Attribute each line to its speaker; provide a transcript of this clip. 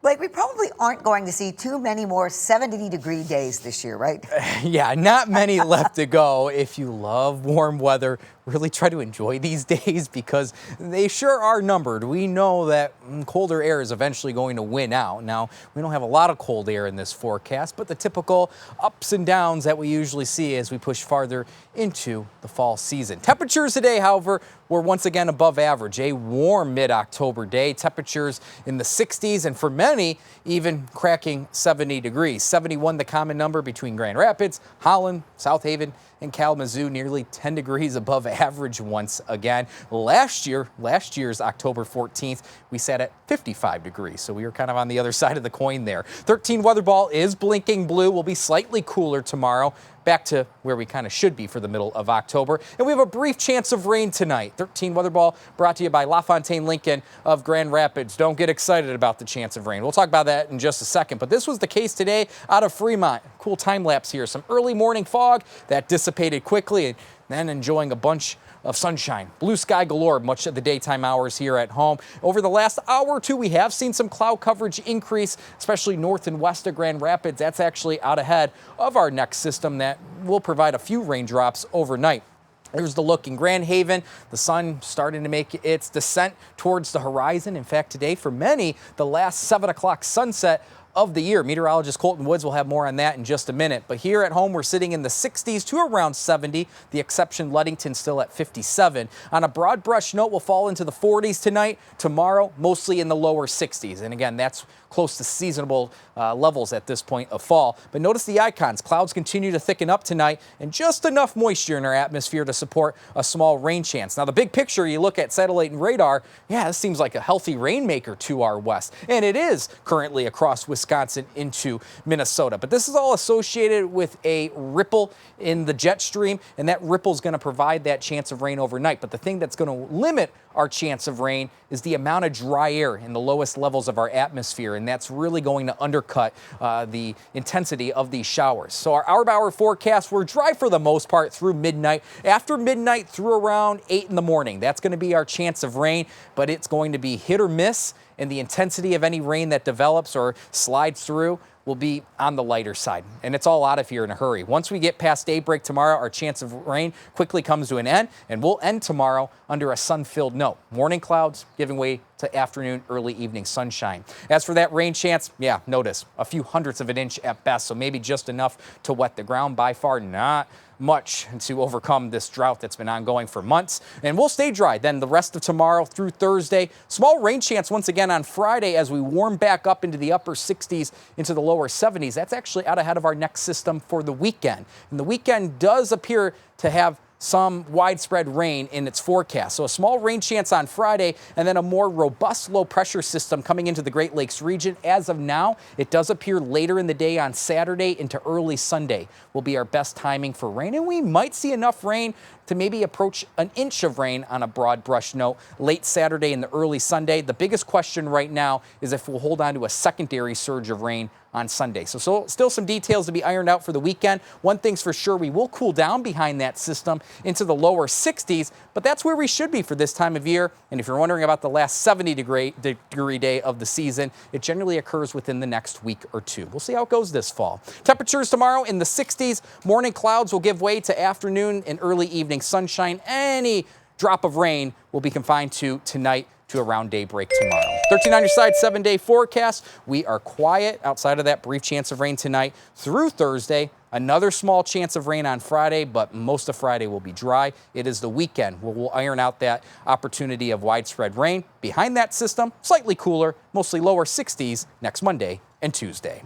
Speaker 1: Blake, we probably aren't going to see too many more 70-degree days this year, right?
Speaker 2: Yeah, not many left to go. If you love warm weather, really try to enjoy these days because they sure are numbered. We know that colder air is eventually going to win out. Now, we don't have a lot of cold air in this forecast, but the typical ups and downs that we usually see as we push farther into the fall season. Temperatures today, however, were once again above average. A warm mid-October day. Temperatures in the 60s, and for many, even cracking 70 degrees. 71 the common number between Grand Rapids, Holland, South Haven, and Kalamazoo, nearly 10 degrees above average once again. Last year's October 14th, we sat at 55 degrees, so we were kind of on the other side of the coin there. 13 weather ball is blinking blue. Will be slightly cooler tomorrow, back to where we kind of should be for the middle of October. And we have a brief chance of rain tonight. 13 weather ball brought to you by LaFontaine Lincoln of Grand Rapids. Don't get excited about the chance of rain. We'll talk about that in just a second. But this was the case today out of Fremont. Cool time lapse here. Some early morning fog that dissipated quickly, and then enjoying a bunch of sunshine. Blue sky galore much of the daytime hours here at home. Over the last hour or two, we have seen some cloud coverage increase, especially north and west of Grand Rapids. That's actually out ahead of our next system that will provide a few raindrops overnight. There's the look in Grand Haven. The sun starting to make its descent towards the horizon. In fact, today, for many, the last 7 o'clock sunset of the year. Meteorologist Colton Woods will have more on that in just a minute. But here at home, we're sitting in the 60s to around 70. The exception, Ludington, still at 57. On a broad brush note, we'll fall into the 40s tonight. Tomorrow, mostly in the lower 60s. And again, that's close to seasonable levels at this point of fall. But notice the icons. Clouds continue to thicken up tonight, and just enough moisture in our atmosphere to support a small rain chance. Now, the big picture, you look at satellite and radar, yeah, this seems like a healthy rainmaker to our west. And it is currently across Wisconsin into Minnesota. But this is all associated with a ripple in the jet stream, and that ripple is going to provide that chance of rain overnight. But the thing that's going to limit our chance of rain is the amount of dry air in the lowest levels of our atmosphere, and that's really going to undercut the intensity of these showers. So our hour-by-hour forecast, we're dry for the most part through midnight. After midnight through around 8 in the morning, that's going to be our chance of rain, but it's going to be hit or miss, and the intensity of any rain that develops or slides through will be on the lighter side, and it's all out of here in a hurry. Once we get past daybreak tomorrow, our chance of rain quickly comes to an end, and we'll end tomorrow under a sun-filled note. Morning clouds giving way to afternoon, early evening sunshine. As for that rain chance, yeah, notice a few hundredths of an inch at best, so maybe just enough to wet the ground. By far not much to overcome this drought that's been ongoing for months. And we'll stay dry then the rest of tomorrow through Thursday. Small rain chance once again on Friday as we warm back up into the upper 60s, into the lower 70s. That's actually out ahead of our next system for the weekend. And the weekend does appear to have some widespread rain in its forecast. So a small rain chance on Friday, and then a more robust low pressure system coming into the Great Lakes region. As of now, it does appear later in the day on Saturday into early Sunday will be our best timing for rain, and we might see enough rain to maybe approach an inch of rain on a broad brush note late Saturday and the early Sunday. The biggest question right now is if we'll hold on to a secondary surge of rain on Sunday. So still some details to be ironed out for the weekend. One thing's for sure, we will cool down behind that system into the lower 60s, but that's where we should be for this time of year. And if you're wondering about the last 70-degree day of the season, it generally occurs within the next week or two. We'll see how it goes this fall. Temperatures tomorrow in the 60s. Morning clouds will give way to afternoon and early evening sunshine. Any drop of rain will be confined to tonight to around daybreak tomorrow. 13 on your side, 7-day forecast. We are quiet outside of that brief chance of rain tonight through Thursday. Another small chance of rain on Friday, but most of Friday will be dry. It is the weekend where we'll iron out that opportunity of widespread rain. Behind that system, slightly cooler, mostly lower 60s next Monday and Tuesday.